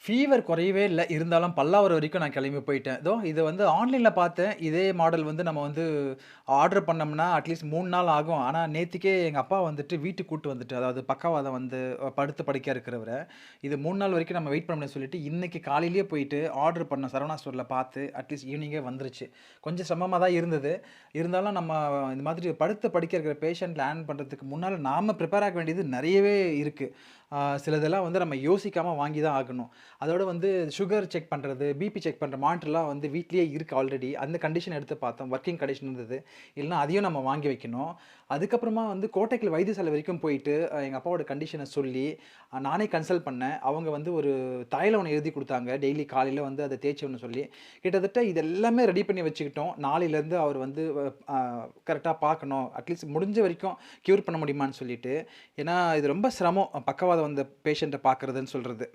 Fever குறையவே இல்ல. இருந்தாலும் பல்லாவரம் வரைக்கும் நான் கிளம்பி போயிட்டேன். இத வந்து ஆன்லைன்ல பார்த்தேன். இதே மாடல் வந்து நம்ம வந்து ஆர்டர் பண்ணோம்னா, அட்லீஸ்ட் 3 நாள் ஆகும். ஆனா நேத்திக்கே எங்க அப்பா வந்துட்டு வீட்டுக்கு கூட்டு வந்துட்டு, அதாவது பக்கவாதம் வந்து படுத்த படுக்கையா இருக்கிறவர, இது 3 நாள் வரைக்கும் நம்ம வெயிட் பண்ண முடியாதுன்னு சொல்லிட்டு, இன்னைக்கு காலையிலேயே போயிட்டு ஆர்டர் பண்ணேன். சரவணா ஸ்டோர்ல பார்த்து, அட்லீஸ்ட் ஈவினிங்கே வந்துருச்சு. கொஞ்சம் சிரமமா தான் இருந்தது. இருந்தாலும் நம்ம இந்த மாதிரி படுத்த படுக்கையா இருக்கிற பேஷண்ட்ல ஹேண்டில் பண்றதுக்கு முன்னால நாம பிரிப்பேர் ஆக வேண்டியது நெறையவே இருக்கு. சிலதெல்லாம் வந்து நம்ம யோசிக்காம வாங்கி தான் ஆகணும். அதோட வந்து சுகர் செக் பண்றது, பிபி செக் பண்ற மானிட்டர்லாம் வந்து வீட்லயே இருக்கு ஆல்ரெடி. அந்த கண்டிஷன் எடுத்து பார்த்தோம். வொர்க்கிங் கண்டிஷன் இருந்தது. இல்லன்னா அதையும் நம்ம வாங்கி வைக்கணும். அதுக்கப்புறமா வந்து கோட்டைக்கல் வைத்தியசாலை வரைக்கும் போயிட்டு, எங்க அப்பாவோட கண்டிஷன சொல்லி, நானே கன்சல்ட் பண்ணேன். அவங்க வந்து ஒரு தைலம் ஒண்ணு எழுதி குடுத்தாங்க. டெய்லி காலையில வந்து அத தேய்ச்சோன்னு சொல்லி. கிட்டத்தட்ட இது எல்லாமே ரெடி பண்ணி வச்சுக்கிட்டோம். நாளையிலருந்து அவர் வந்து அ கரெக்ட்டா பார்க்கணும். அட்லீஸ்ட் முடிஞ்ச வரைக்கும் கியூர் பண்ண முடியுமான்னு சொல்லிட்டு. ஏன்னா, இது ரொம்ப சிரமம். பக்கவாதம் வந்த பேஷண்ட்ட பார்க்கறதுன்னு சொல்றது.